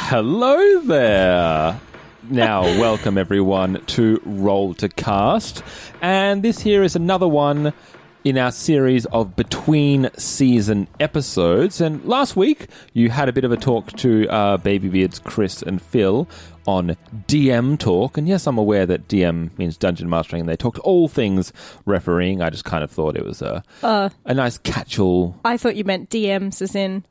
Hello there. Now, welcome everyone to Roll to Cast. And this here is another one in our series of between season episodes. And last week, you had a bit of a talk to Babybeards, Chris and Phil on DM talk. And yes, I'm aware that DM means dungeon mastering, and they talked all things refereeing. I just kind of thought it was a nice catch-all. I thought you meant DMs as in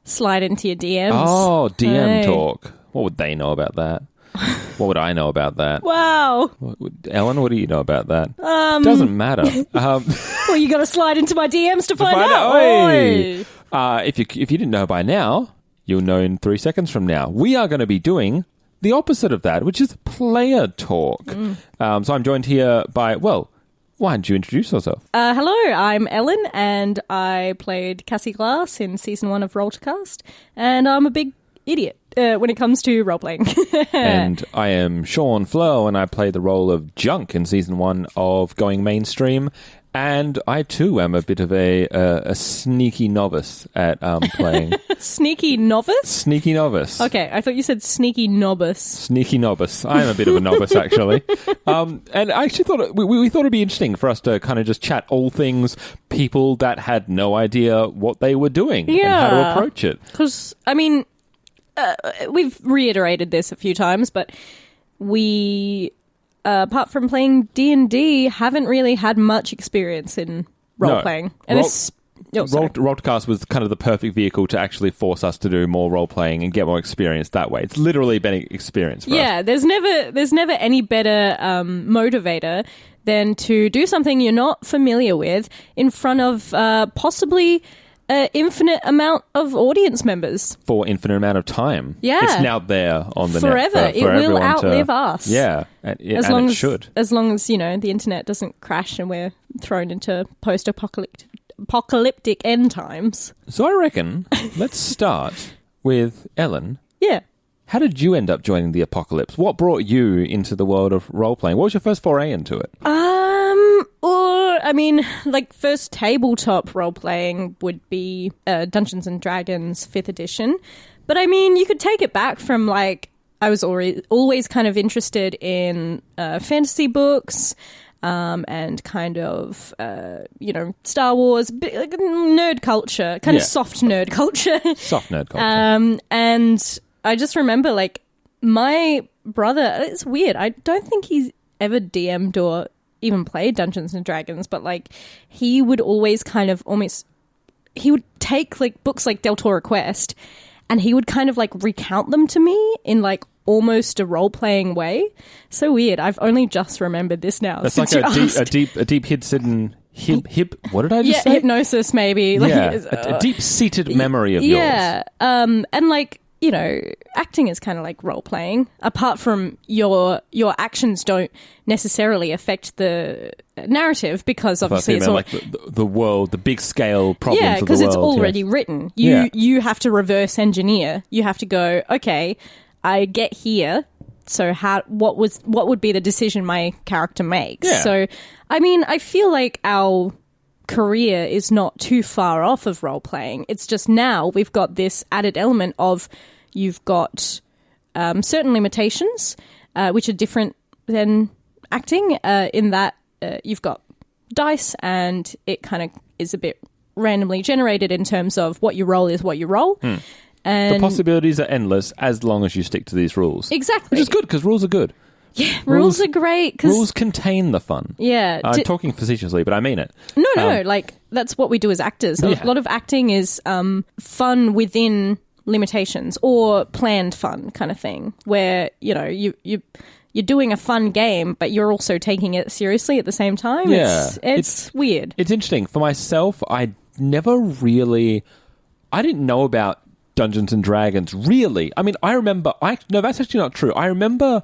slide into your DMs. Oh, DM talk. What would they know about that? What would I know about that? Wow. Ellen, what do you know about that? Doesn't matter. Well, you got to slide into my DMs to find out. Oi. If you didn't know by now, you'll know in 3 seconds from now. We are going to be doing the opposite of that, which is player talk. So I'm joined here by, well, why don't you introduce yourself? Hello, I'm Ellen, and I played Cassie Glass in Season 1 of Roll to Cast, and I'm a big idiot when it comes to role-playing. And I am Sean Flo, and I play the role of Junk in Season 1 of Going Mainstream, and I too am a bit of a sneaky novice at playing. Sneaky novice? Sneaky novice. Okay, I thought you said sneaky novice. Sneaky novice. I am a bit of a novice, actually. And I actually thought we thought it'd be interesting for us to kind of just chat all things people that had no idea what they were doing and how to approach it. Because, I mean, we've reiterated this a few times, but we, apart from playing D&D, haven't really had much experience in role-playing. And Rollcast was kind of the perfect vehicle to actually force us to do more role-playing and get more experience that way. It's literally been experience for us. Yeah, there's never any better motivator than to do something you're not familiar with in front of possibly an infinite amount of audience members. For infinite amount of time. Yeah. It's now there on the forever. net. It will outlive us. Yeah, As long as, you know, the internet doesn't crash and we're thrown into post-apocalyptic end times. So I reckon let's start with Ellen. Yeah. How did you end up joining the apocalypse? What brought you into the world of role-playing? What was your first foray into it? First tabletop role-playing would be Dungeons & Dragons 5th edition. But, I mean, you could take it back from, like, I was always kind of interested in fantasy books and kind of, Star Wars, like nerd culture, kind of soft nerd culture. Soft nerd culture. And I just remember, like, my brother, it's weird, I don't think he's ever DM'd or even played Dungeons and Dragons, but, like, he would always kind of he would take, like, books like Deltora Quest, and he would kind of, like, recount them to me in, like, almost a role-playing way. So weird. I've only just remembered this now. That's like a deep hidden what did I just say? Hypnosis, maybe. A deep-seated memory of yours. Yeah. And, like, you know, acting is kind of like role-playing. Apart from your actions don't necessarily affect the narrative, because obviously it's all like the world, the big scale problems of the world. Yeah, because it's already written. You have to reverse engineer. You have to go, okay, I get here, so what would be the decision my character makes? Yeah. So, I mean, I feel like our career is not too far off of role-playing. It's just now we've got this added element of you've got certain limitations, which are different than acting, in that you've got dice, and it kind of is a bit randomly generated in terms of what you roll is what you roll. And the possibilities are endless as long as you stick to these rules. Exactly. Which is good, because rules are good. Yeah, rules are great. Rules contain the fun. Yeah. I'm talking facetiously, but I mean it. No, like, that's what we do as actors. A lot of acting is fun within limitations, or planned fun kind of thing, where, you know, you're doing a fun game, but you're also taking it seriously at the same time. Yeah. It's weird. It's interesting. For myself, I didn't know about Dungeons and Dragons, really. I mean, no, that's actually not true. I remember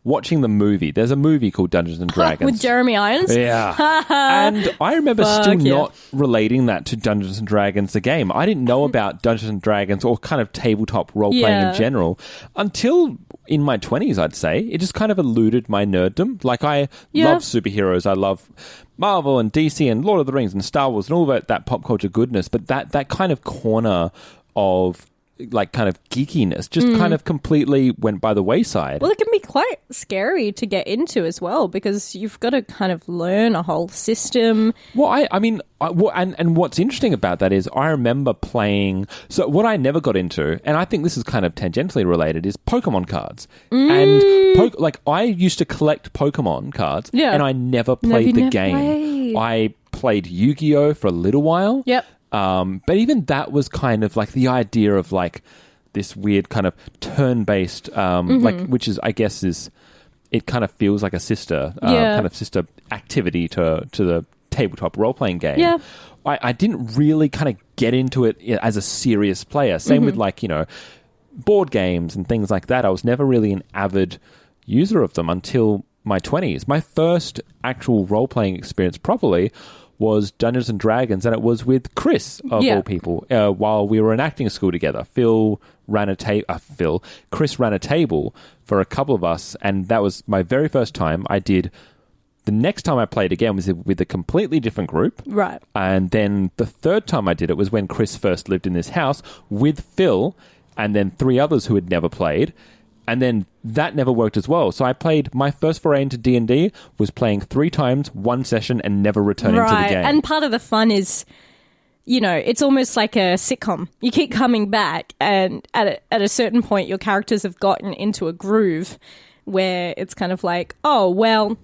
watching the movie. There's a movie called Dungeons and Dragons. With Jeremy Irons? Yeah. And I remember not relating that to Dungeons and Dragons, the game. I didn't know about Dungeons and Dragons or kind of tabletop role-playing in general until in my 20s, I'd say. It just kind of eluded my nerddom. Like, I love superheroes. I love Marvel and DC and Lord of the Rings and Star Wars and all that pop culture goodness. But that kind of corner of like kind of geekiness just kind of completely went by the wayside. Well, it can be quite scary to get into as well because you've got to kind of learn a whole system. Well, and what's interesting about that is I remember playing. So what I never got into, and I think this is kind of tangentially related, is Pokemon cards. And I used to collect Pokemon cards, and I never played the game. I played Yu-Gi-Oh for a little while. Yep. But even that was kind of like the idea of like this weird kind of turn-based, like which is I guess is it kind of feels like a sister kind of sister activity to the tabletop role-playing game. Yeah. I didn't really kind of get into it as a serious player. Same with like, board games and things like that. I was never really an avid user of them until my 20s. My first actual role-playing experience properly was Dungeons and Dragons, and it was with Chris, of all people, while we were in acting school together. Chris ran a table for a couple of us, and that was my very first time. The next time I played again was with a completely different group. Right. And then the third time I did it was when Chris first lived in this house with Phil and then 3 others who had never played. And then that never worked as well. So I played my first foray into D&D was playing 3 times, 1 session, and never returning to the game. And part of the fun is, it's almost like a sitcom. You keep coming back, and at a certain point, your characters have gotten into a groove where it's kind of like, oh, well,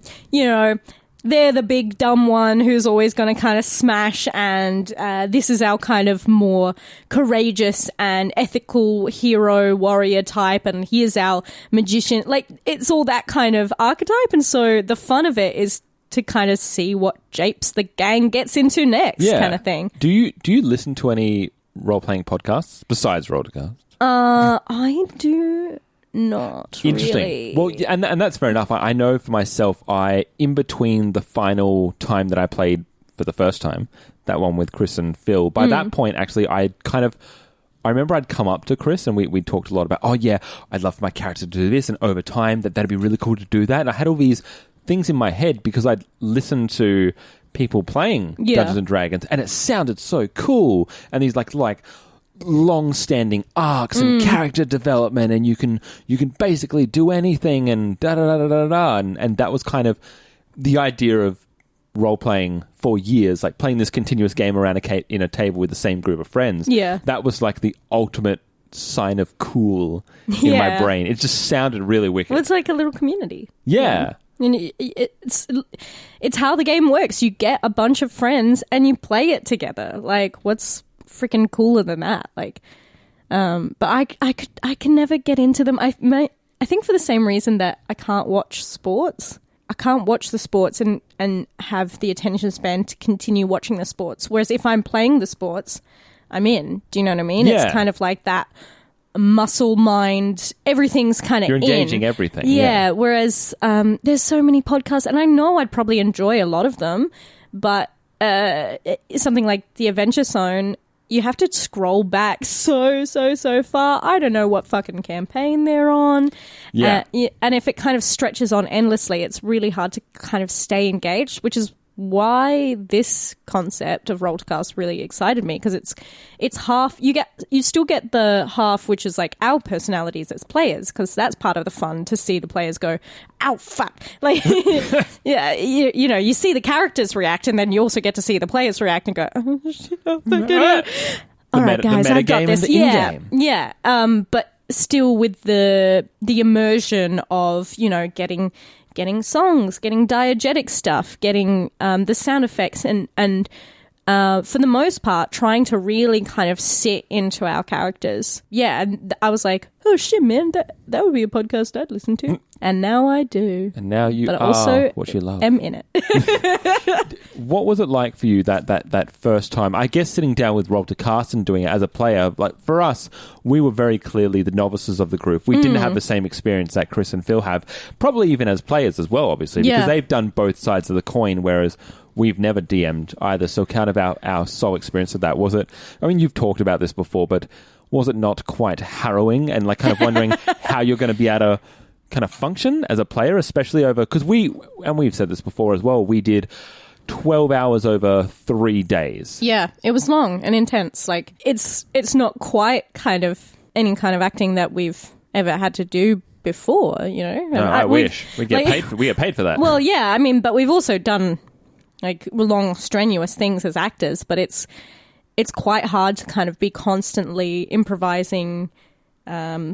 they're the big dumb one who's always going to kind of smash, and this is our kind of more courageous and ethical hero warrior type, and here's our magician. Like, it's all that kind of archetype, and so the fun of it is to kind of see what japes the gang gets into next, kind of thing. Do you listen to any role-playing podcasts besides Rollcast? I do not Interesting. Really. Well, and that's fair enough. I know for myself, in between the final time that I played for the first time, that one with Chris and Phil, by that point, actually, I remember I'd come up to Chris and we talked a lot about, I'd love for my character to do this, and over time that'd be really cool to do that. And I had all these things in my head because I'd listened to people playing Dungeons and Dragons, and it sounded so cool. And these like long-standing arcs and character development, and you can basically do anything, and and that was kind of the idea of role-playing for years, like playing this continuous game around in a table with the same group of friends. Yeah, that was like the ultimate sign of cool in my brain. It just sounded really wicked. Well, it's like a little community. Yeah. And it's how the game works. You get a bunch of friends and you play it together. Like, what's freaking cooler than that? Like, but I can never get into them. I think for the same reason that I can't watch sports. I can't watch the sports and have the attention span to continue watching the sports. Whereas if I'm playing the sports, I'm in. Do you know what I mean? Yeah. It's kind of like that muscle mind, everything's kind of you're engaging everything. Yeah, whereas there's so many podcasts, and I know I'd probably enjoy a lot of them, but something like the Adventure Zone, you have to scroll back so far. I don't know what fucking campaign they're on. Yeah. And if it kind of stretches on endlessly, it's really hard to kind of stay engaged, which is why this concept of Rollcast really excited me, because it's half, you still get the half which is like our personalities as players, because that's part of the fun, to see the players go, ow, fuck, like yeah, you see the characters react, and then you also get to see the players react and go, oh shit, oh, all right guys, I got this. Yeah, but still with the immersion of getting songs, getting diegetic stuff, getting the sound effects, and for the most part, trying to really kind of sit into our characters. Yeah, and I was like, oh shit, man, that would be a podcast I'd listen to. And now I do. And now you but are also what you love. am in it. What was it like for you that first time? I guess sitting down with Rob DeCast and doing it as a player, like for us, we were very clearly the novices of the group. We didn't have the same experience that Chris and Phil have, probably even as players as well, obviously, because they've done both sides of the coin, whereas we've never DM'd either. So kind of our sole experience of that, was it, I mean, you've talked about this before, but was it not quite harrowing and like kind of wondering how you're going to be able to kind of function as a player, especially over, because we've said this before as well, we did 12 hours over 3 days. Yeah, it was long and intense. Like, it's not quite kind of any kind of acting that we've ever had to do before, you know. No, I wish. We get paid for that. Well, yeah, I mean, but we've also done like long, strenuous things as actors, but it's quite hard to kind of be constantly improvising,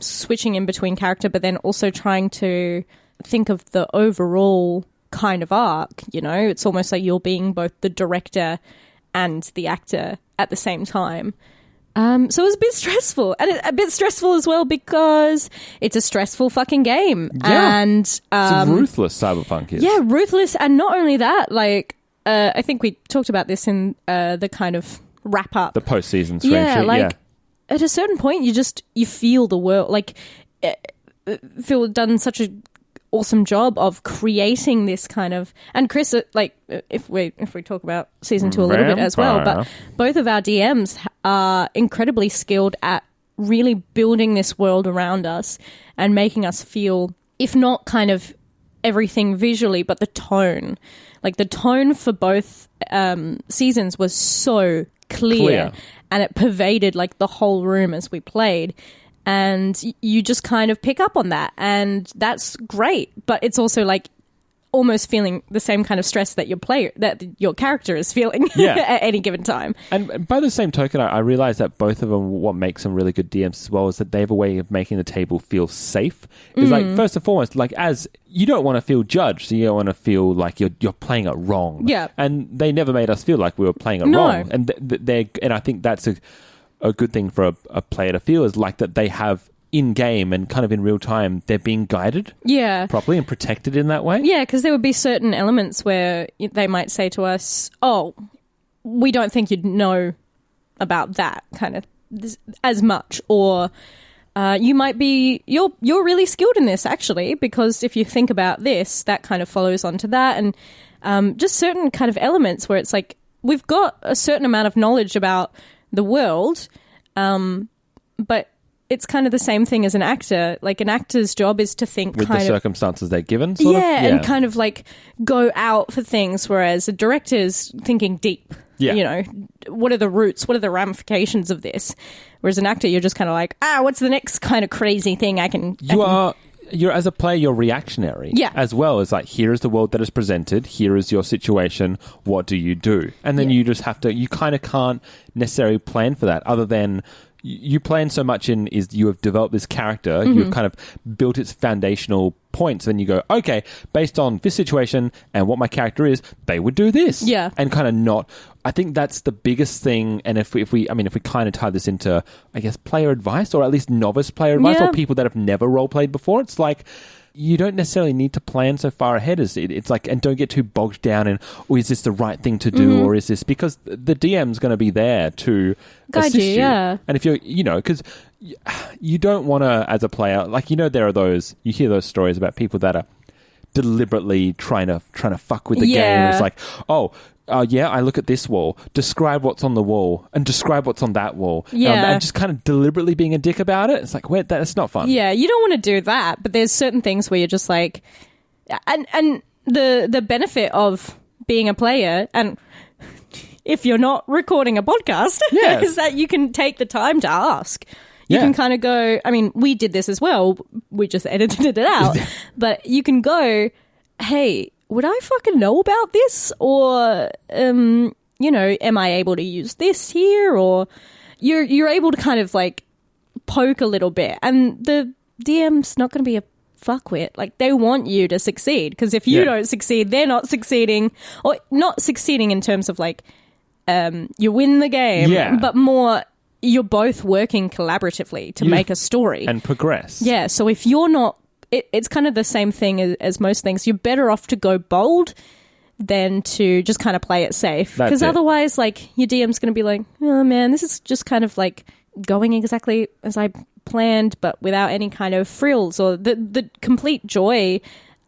switching in between character, but then also trying to think of the overall kind of arc, you know. It's almost like you're being both the director and the actor at the same time. So it was a bit stressful, and a bit stressful as well because it's a stressful fucking game. Yeah. And it's ruthless, Cyberpunk is. Yeah, ruthless, and not only that, like I think we talked about this in the kind of wrap up, the post-season stream yeah, sheet. like at a certain point, you feel the world, like Phil done such a awesome job of creating this kind of, and Chris, like if we talk about season 2 a little bit as well, but both of our DMs are incredibly skilled at really building this world around us and making us feel, if not kind of everything visually, but the tone, like the tone for both seasons was so clear and it pervaded like the whole room as we played. And you just kind of pick up on that, and that's great. But it's also like almost feeling the same kind of stress that your character is feeling at any given time. And by the same token, I realize that both of them, what makes them really good DMs as well, is that they have a way of making the table feel safe. It's like, first and foremost, like, as you don't want to feel judged, so you don't want to feel like you're playing it wrong. Yeah. And they never made us feel like we were playing it wrong. And and I think that's a good thing for a player to feel, is like that they have in-game and kind of in real time, they're being guided properly and protected in that way. Yeah, because there would be certain elements where they might say to us, oh, we don't think you'd know about that kind of as much, or you might be, you're really skilled in this actually, because if you think about this, that kind of follows onto that, and just certain kind of elements where it's like, we've got a certain amount of knowledge about the world, but it's kind of the same thing as an actor. Like, an actor's job is to think with kind the of circumstances they're given, sort of? And kind of like go out for things, whereas a director's thinking deep. You know, what are the roots? What are the ramifications of this? Whereas an actor, you're just kind of like, what's the next kind of crazy thing I can... You're, as a player, you're reactionary as well. As like, here is the world that is presented, here is your situation, what do you do? And then you just have to, you kind of can't necessarily plan for that, other than you plan so much in is you have developed this character, you've kind of built its foundational points, and you go, okay, based on this situation and what my character is, they would do this. And kind of not... I think that's the biggest thing, and if we kind of tie this into, I guess, player advice, or at least novice player advice, or people that have never role-played before, it's like, you don't necessarily need to plan so far ahead. It's like, and don't get too bogged down in, is this the right thing to do, or is this... Because the DM's going to be there to assist you. And if you're, because you don't want to, as a player, like, there are those, you hear those stories about people that are deliberately trying to fuck with the game. It's like, I look at this wall, describe what's on the wall, and describe what's on that wall. And just kind of deliberately being a dick about it. It's like, that's not fun. Yeah, you don't want to do that, but there's certain things where you're just like... And the benefit of being a player, and if you're not recording a podcast, is that you can take the time to ask. You can kind of go... I mean, we did this as well. We just edited it out. But you can go, hey... would I fucking know about this? Or, am I able to use this here? Or you're able to kind of like poke a little bit. And the DM's not going to be a fuckwit. Like, they want you to succeed. Because if you don't succeed, they're not succeeding. Or not succeeding in terms of like, you win the game. But more, you're both working collaboratively to make a story. And progress. Yeah, so if you're not... It's kind of the same thing as most things. You're better off to go bold than to just kind of play it safe. Because otherwise, like, your DM's going to be like, oh, man, this is just kind of like going exactly as I planned, but without any kind of frills or the complete joy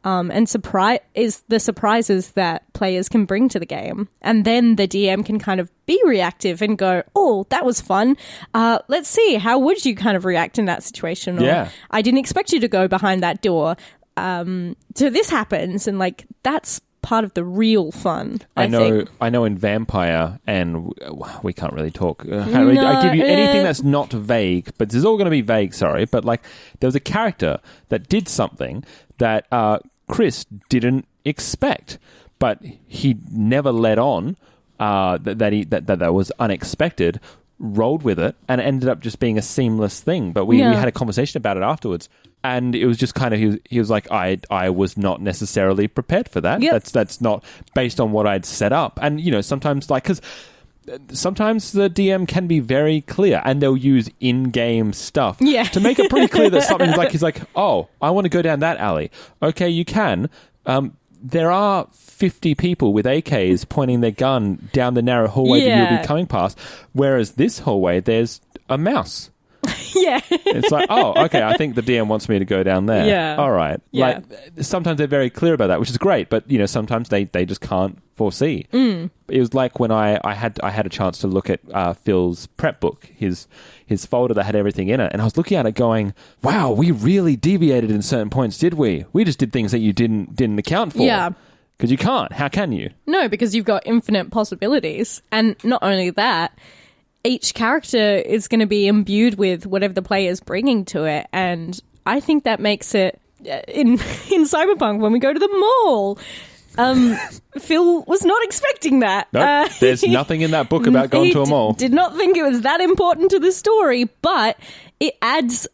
and the surprises that players can bring to the game. And then the DM can kind of be reactive and go, oh, that was fun. Let's see, how would you kind of react in that situation? Or, I didn't expect you to go behind that door. So this happens, and like, that's part of the real fun. I think. I know in Vampire, and we can't really talk. I give you anything that's not vague, but this is all going to be vague, sorry. But like, there was a character that did something that Chris didn't expect, but he never let on that was unexpected, rolled with it, and it ended up just being a seamless thing. But we had a conversation about it afterwards, and it was just kind of, he was like, I was not necessarily prepared for that. Yep. That's not based on what I'd set up. And, you know, sometimes, like, because sometimes the DM can be very clear, and they'll use in-game stuff to make it pretty clear that something's like, he's like, oh, I want to go down that alley. Okay, you can. There are 50 people with AKs pointing their gun down the narrow hallway that you'll be coming past, whereas this hallway, there's a mouse. Yeah. It's like, oh, okay, I think the DM wants me to go down there. Yeah. All right. Yeah. Like, sometimes they're very clear about that, which is great, but, you know, sometimes they just can't foresee. It was like when I had a chance to look at Phil's prep book, his folder that had everything in it, and I was looking at it going, wow, we really deviated in certain points, did we? We just did things that you didn't account for. Yeah. Because you can't. How can you? No, because you've got infinite possibilities. And not only that, each character is going to be imbued with whatever the player is bringing to it. And I think that makes it, in Cyberpunk, when we go to the mall, Phil was not expecting that. Nope, there's nothing in that book about going to a mall. Did not think it was that important to the story, but it adds...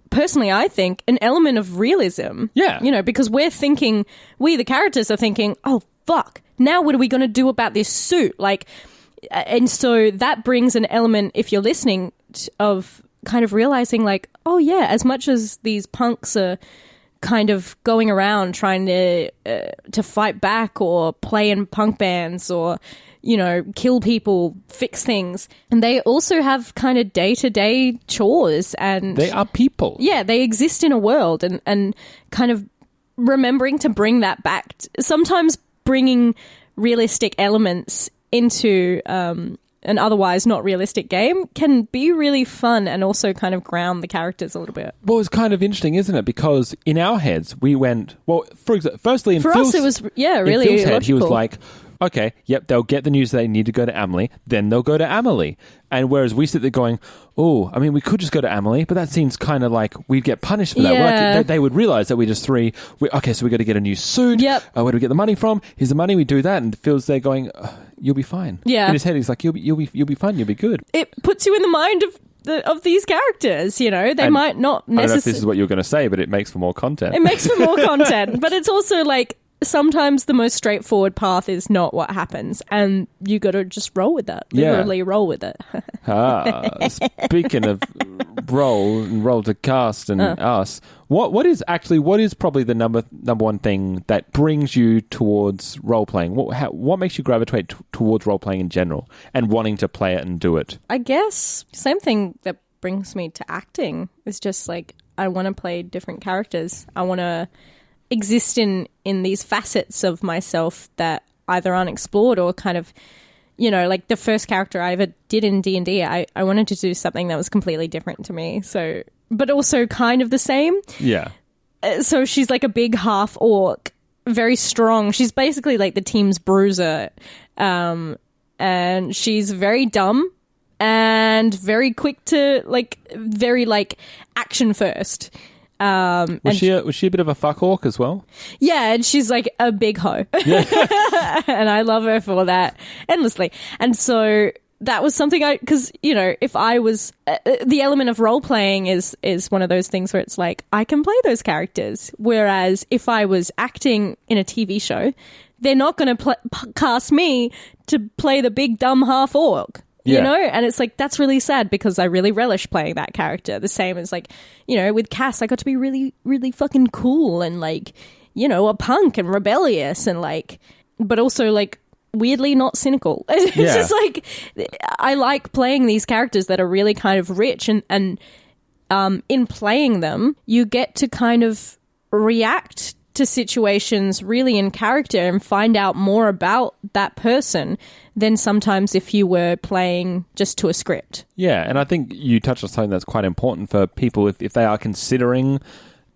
personally, I think, an element of realism. Yeah. You know, because we, the characters, are thinking, oh, fuck, now what are we going to do about this suit? Like, and so that brings an element, if you're listening, of kind of realizing, like, oh, yeah, as much as these punks are kind of going around trying to fight back or play in punk bands or, you know, kill people, fix things. And they also have kind of day-to-day chores, and they are people. Yeah, they exist in a world, and kind of remembering to bring that back. Sometimes bringing realistic elements into an otherwise not realistic game can be really fun and also kind of ground the characters a little bit. Well, it's kind of interesting, isn't it? Because in our heads, we went, well, for example, firstly, for us, it was, really in Phil's head, logical. he was like, okay, yep, they'll get the news they need to go to Amelie, then they'll go to Amelie. And whereas we sit there going, oh, I mean, we could just go to Amelie, but that seems kind of like we'd get punished for that. Yeah. Like, they would realize that we just okay, so we got to get a new suit. Yep. Where do we get the money from? Here's the money, we do that. And Phil's there going, you'll be fine. Yeah. In his head, he's like, you'll be fine, you'll be good. It puts you in the mind of these characters, you know. They might not necessarily... I don't know if this is what you're going to say, but it makes for more content. It makes for more content. But it's also like, sometimes the most straightforward path is not what happens, and you got to just roll with that. Literally roll with it. Speaking of roll to cast and us, what is probably the number one thing that brings you towards role playing? What makes you gravitate towards role playing in general and wanting to play it and do it? I guess same thing that brings me to acting is just like, I want to play different characters. I want to exist in these facets of myself that either aren't explored or kind of, you know, like the first character I ever did in D&D, I wanted to do something that was completely different to me. So, but also kind of the same. Yeah. So she's like a big half orc, very strong. She's basically like the team's bruiser. And she's very dumb and very quick to very action first. Was she a bit of a fuck hawk as well? Yeah, and she's like a big hoe. Yeah. And I love her for that endlessly. And so that was something because, you know, if I was, the element of role playing is one of those things where it's like, I can play those characters. Whereas if I was acting in a TV show, they're not going to cast me to play the big dumb half orc. You know, and it's like, that's really sad because I really relish playing that character. The same as like, you know, with Cass, I got to be really, really fucking cool and like, you know, a punk and rebellious and like, but also like weirdly not cynical. It's just like, I like playing these characters that are really kind of rich and in playing them, you get to kind of react to situations really in character and find out more about that person than sometimes if you were playing just to a script. Yeah, and I think you touched on something that's quite important for people if they are considering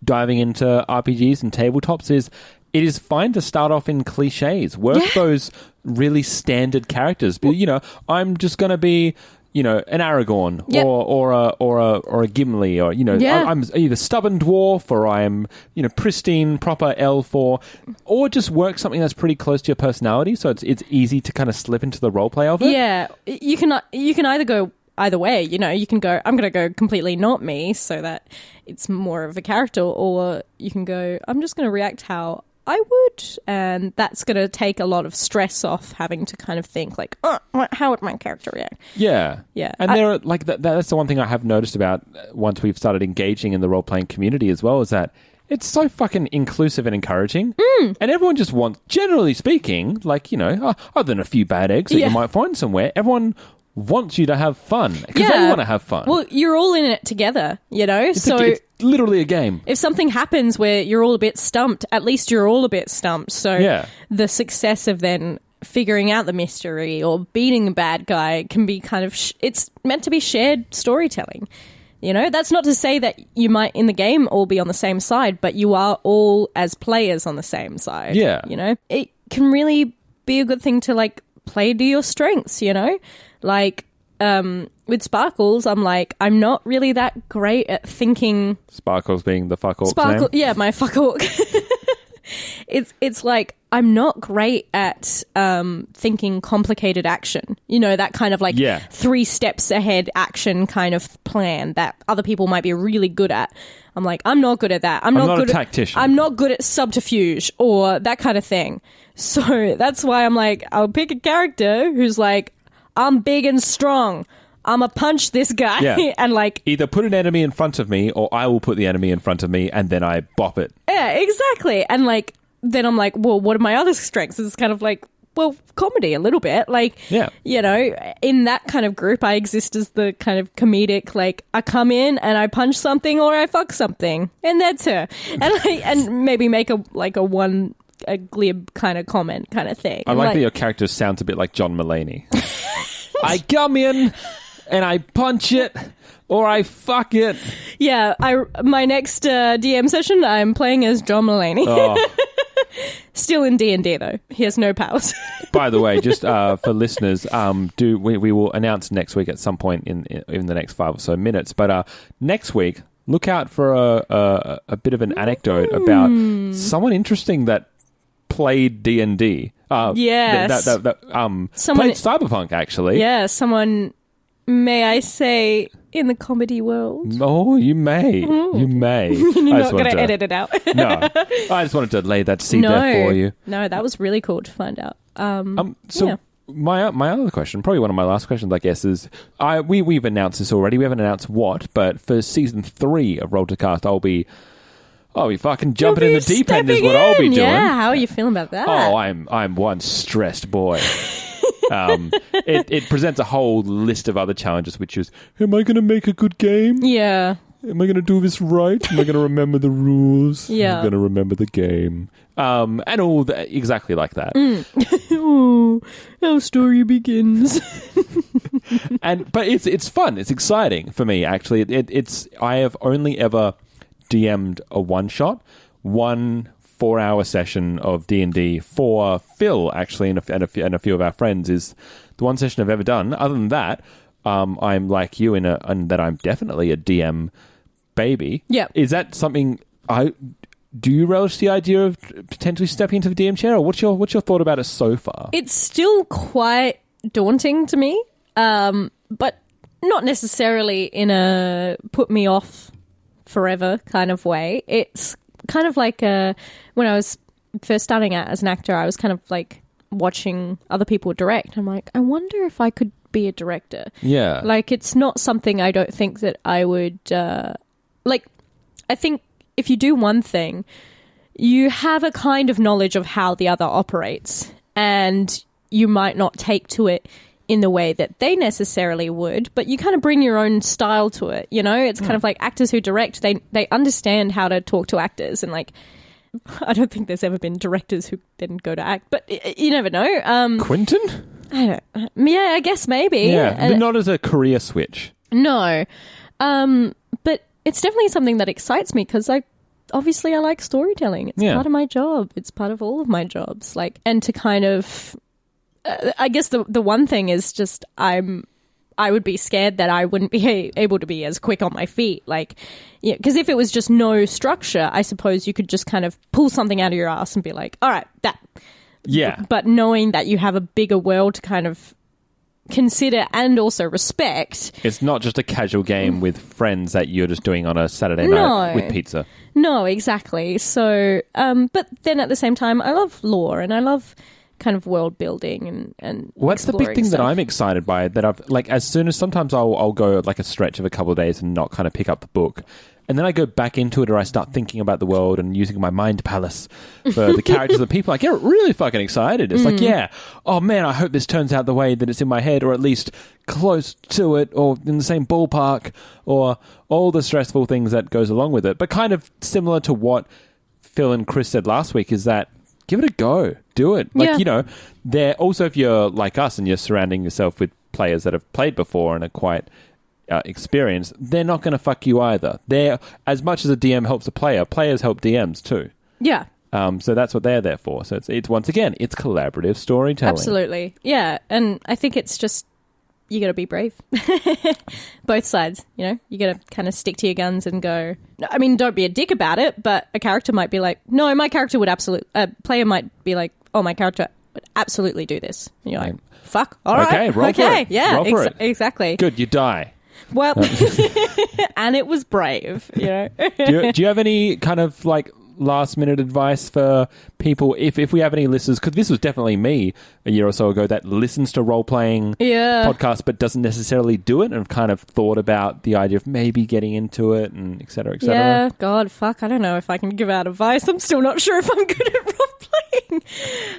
diving into RPGs and tabletops is it is fine to start off in cliches. Work those really standard characters. But, I'm just going to be, an Aragorn or a Gimli or, I'm either stubborn dwarf or I'm, pristine, proper elf or just work something that's pretty close to your personality. So it's easy to kind of slip into the role play of it. Yeah. You can either go either way, you can go, I'm going to go completely not me so that it's more of a character, or you can go, I'm just going to react how I would, and that's going to take a lot of stress off having to kind of think like, how would my character react? Yeah. Yeah. And there are, like, that's the one thing I have noticed about once we've started engaging in the role-playing community as well, is that it's so fucking inclusive and encouraging. And everyone just wants, generally speaking, like, other than a few bad eggs that you might find somewhere, everyone wants you to have fun because they want to have fun. Well, you're all in it together, It's literally a game. If something happens where you're all a bit stumped, at least you're all a bit stumped. So the success of then figuring out the mystery or beating the bad guy can be kind of it's meant to be shared storytelling. That's not to say that you might in the game all be on the same side, but you are all as players on the same side. Yeah. It can really be a good thing to like play to your strengths, Like, with Sparkles, I'm like, I'm not really that great at thinking. Sparkles being the fuck orc's name? Yeah, my fuck orc. It's like, I'm not great at thinking complicated action. That kind of like 3 steps ahead action kind of plan that other people might be really good at. I'm like, I'm not good at that. I'm not good a tactician. I'm not good at subterfuge or that kind of thing. So that's why I'm like, I'll pick a character who's like, I'm big and strong. I'm a punch this guy. Yeah. And like, either put an enemy in front of me or I will put the enemy in front of me and then I bop it. Yeah, exactly. And like, then I'm like, well, what are my other strengths? It's kind of like, well, comedy a little bit. Like, in that kind of group, I exist as the kind of comedic, like, I come in and I punch something or I fuck something. And that's her. And maybe make a glib kind of comment kind of thing. I like that your character sounds a bit like John Mulaney. I come in and I punch it or I fuck it. Yeah, my next DM session, I'm playing as John Mulaney. Oh. Still in D&D though. He has no powers. By the way, just for listeners, we will announce next week at some point in the next 5 or so minutes. But next week, look out for a bit of an anecdote about someone interesting that played D&D. Yes. That played Cyberpunk, actually. Yeah, someone, may I say, in the comedy world. Oh, you may. You may. You're not going to edit it out. No. I just wanted to lay that seed there for you. No, that was really cool to find out. My other question, probably one of my last questions, I guess, is we've announced this already. We haven't announced what, but for season 3 of Roll to Cast, I'll be fucking jumping in the deep end is what I'll be doing. Yeah, how are you feeling about that? Oh, I'm one stressed boy. It presents a whole list of other challenges, which is, am I going to make a good game? Yeah. Am I going to do this right? Am I going to remember the rules? Yeah. I'm going to remember the game. And all that, exactly like that. Oh, our story begins. But it's fun. It's exciting for me, actually. I have only ever DM'd a one-shot, 1 4-hour session of D&D for Phil, actually, and a few of our friends is the one session I've ever done. Other than that, I'm like you in that I'm definitely a DM baby. Yeah. Is that something do you relish the idea of potentially stepping into the DM chair, or what's your thought about it so far? It's still quite daunting to me, but not necessarily in a put me off forever kind of way. It's kind of like when I was first starting out as an actor, I was kind of like watching other people direct. I'm like, I wonder if I could be a director. Yeah. Like, it's not something I don't think that I would I think if you do one thing, you have a kind of knowledge of how the other operates, and you might not take to it in the way that they necessarily would, but you kind of bring your own style to it, It's kind of like actors who direct, they understand how to talk to actors, and like, I don't think there's ever been directors who didn't go to act, but you never know. Quentin? I don't. Yeah, I guess maybe. Yeah, but not as a career switch. No, but it's definitely something that excites me because I obviously I like storytelling. It's Yeah. part of my job. It's part of all of my jobs. Like, and to kind of, I guess the one thing is just I would be scared that I wouldn't be able to be as quick on my feet. Like, yeah, because if it was just no structure, I suppose you could just kind of pull something out of your ass and be like, all right, that. Yeah. But knowing that you have a bigger world to kind of consider and also respect. It's not just a casual game with friends that you're just doing on a Saturday night with pizza. No, exactly. So, but then at the same time, I love lore and I love kind of world building and well, that's the big thing stuff. that I'm excited by. That I've like as soon as sometimes I'll go like a stretch of a couple of days and not kind of pick up the book, and then I go back into it or I start thinking about the world and using my mind palace for the characters of the people. I get really fucking excited. It's like, yeah, oh man, I hope this turns out the way that it's in my head, or at least close to it, or in the same ballpark, or all the stressful things that goes along with it. But kind of similar to what Phil and Chris said last week is that give it a go. Do it. Like, you know, they're also, if you're like us and you're surrounding yourself with players that have played before and are quite experienced, they're not going to fuck you either. They're, as much as a DM helps a player, players help DMs too. Yeah. So that's what they're there for. So it's once again, it's collaborative storytelling. Absolutely. Yeah. And I think it's just, you got to be brave. Both sides, you know, you got to kind of stick to your guns and go, I mean, don't be a dick about it, but a character might be like, no, my character would a player might be like, oh, my character would absolutely do this. And you're like, fuck, all right. Okay, roll for it. Yeah, Roll for it. Exactly. Good, you die. Well, and it was brave, you know. Do you have any kind of like last minute advice for people if we have any listeners, because this was definitely me a year or so ago that listens to role-playing podcasts but doesn't necessarily do it and have kind of thought about the idea of maybe getting into it and et cetera, et cetera. Yeah, God, fuck, I don't know if I can give out advice. I'm still not sure if I'm good at role-playing.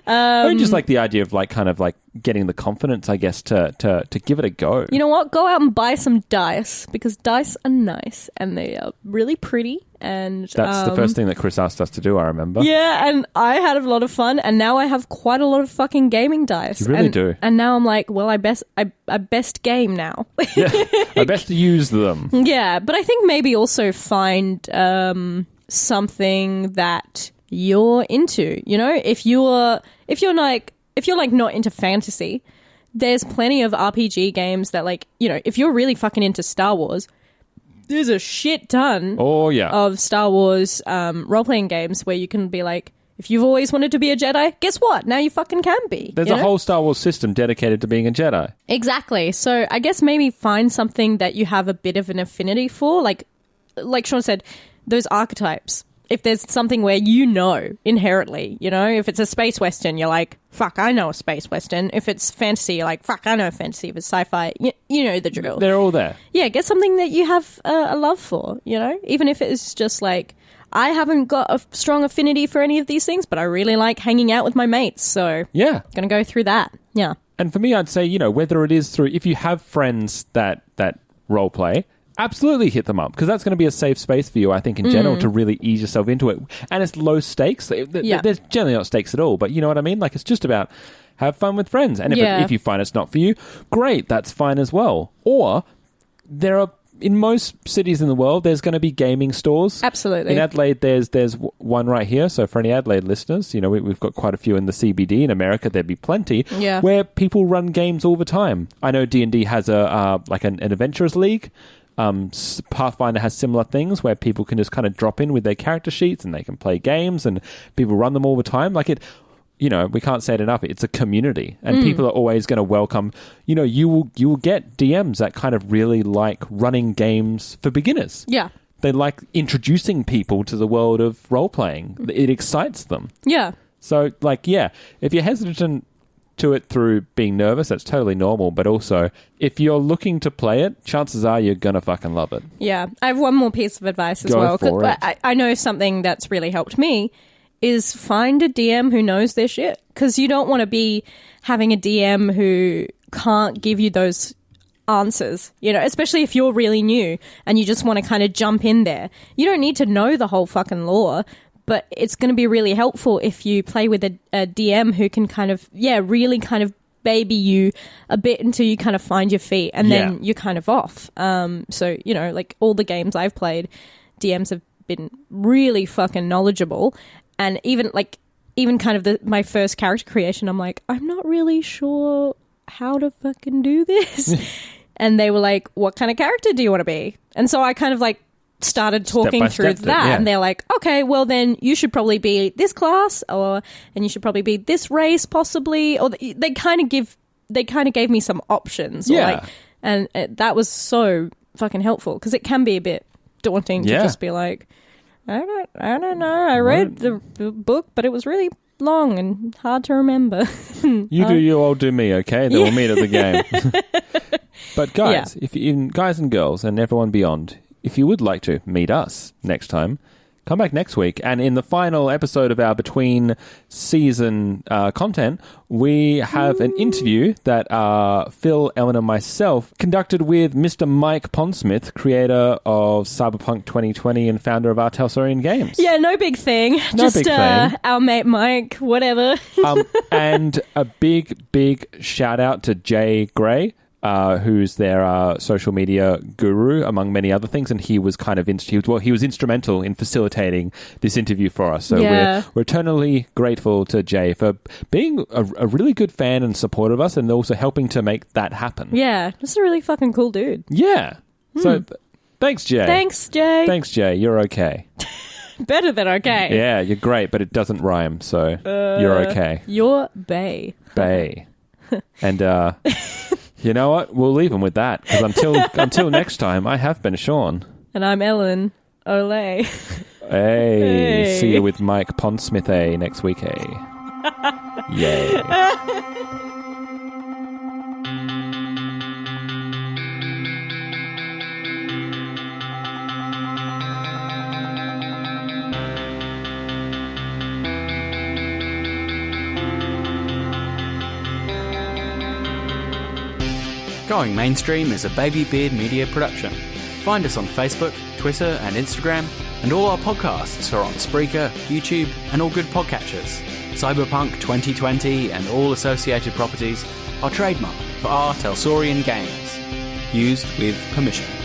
I mean, just like the idea of like kind of like getting the confidence, I guess, to give it a go. You know what? Go out and buy some dice, because dice are nice and they are really pretty. And that's the first thing that Chris asked us to do, I remember. Yeah, and I had a lot of fun, and now I have quite a lot of fucking gaming dice. You really do. And now I'm like, well, I best game now. Yeah, I best use them. Yeah, but I think maybe also find something that you're into. You know, if you're like not into fantasy, there's plenty of RPG games that, like, you know, if you're really fucking into Star Wars, there's a shit ton of Star Wars role-playing games where you can be like, if you've always wanted to be a Jedi, guess what? Now you fucking can be. There's a whole Star Wars system dedicated to being a Jedi. Exactly. So I guess maybe find something that you have a bit of an affinity for. Like Sean said, those archetypes. If there's something where you know inherently, you know, if it's a space western, you're like, fuck, I know a space western. If it's fantasy, you're like, fuck, I know fantasy. If it's sci-fi, you know the drill. They're all there. Yeah, get something that you have a love for, you know, even if it's just like, I haven't got a strong affinity for any of these things, but I really like hanging out with my mates. So yeah, gonna go through that. Yeah. And for me, I'd say, you know, whether it is through, if you have friends that role play, absolutely hit them up, because that's going to be a safe space for you, I think, in general, to really ease yourself into it. And it's low stakes. There's generally not stakes at all, but you know what I mean? Like, it's just about have fun with friends. And if you find it's not for you, great, that's fine as well. Or there are, in most cities in the world, there's going to be gaming stores. Absolutely. In Adelaide, there's one right here. So for any Adelaide listeners, you know, we've got quite a few in the CBD. In America, there'd be plenty. Yeah. Where people run games all the time. I know D&D has an adventurers league. Pathfinder has similar things where people can just kind of drop in with their character sheets and they can play games, and people run them all the time. Like, it, you know, we can't say it enough. It's a community, and people are always going to welcome. You know, you will get DMs that kind of really like running games for beginners. Yeah. They like introducing people to the world of role playing. It excites them. Yeah. So, like, yeah, if you're hesitant to it through being nervous, that's totally normal. But also, if you're looking to play it, chances are you're gonna fucking love it. Yeah. I have one more piece of advice as well. For it. I know something that's really helped me is find a DM who knows their shit, because you don't want to be having a DM who can't give you those answers, you know, especially if you're really new and you just want to kind of jump in there. You don't need to know the whole fucking lore, but it's going to be really helpful if you play with a DM who can kind of, really kind of baby you a bit until you kind of find your feet, and then you're kind of off. So, you know, like all the games I've played, DMs have been really fucking knowledgeable. And even kind of my first character creation, I'm like, I'm not really sure how to fucking do this. And they were like, what kind of character do you want to be? And so I kind of like started talking through that, and they're like, okay, well then you should probably be this class, and you should probably be this race possibly, or they kind of gave me some options. And that was so fucking helpful, because it can be a bit daunting to just be like, I don't know, I read the book, but it was really long and hard to remember. You do you, I'll do me, okay? Then we'll meet at the game. But guys, guys and girls and everyone beyond, if you would like to meet us next time, come back next week. And in the final episode of our between season content, we have an interview that Phil, Ellen, and myself conducted with Mr. Mike Pondsmith, creator of Cyberpunk 2020 and founder of our Talsorian games. Yeah, no big thing. Our mate Mike, whatever. And a big shout out to Jay Gray, who's their social media guru, among many other things, and he was kind of he was instrumental in facilitating this interview for us. So we're eternally grateful to Jay for being a really good fan and supporter of us, and also helping to make that happen. Yeah, just a really fucking cool dude. Yeah. So thanks, Jay. Thanks, Jay. You're okay. Better than okay. Yeah, you're great, but it doesn't rhyme, so you're okay. You're Bay. And you know what? We'll leave them with that, because until next time, I have been Sean. And I'm Ellen. Olay. Hey. See you with Mike Pondsmith next week. Yay. Going Mainstream is a Baby Beard Media production. Find us on Facebook, Twitter, and Instagram, and all our podcasts are on Spreaker, YouTube, and all good podcatchers. Cyberpunk 2020 and all associated properties are trademarked for our Talsorian games. Used with permission.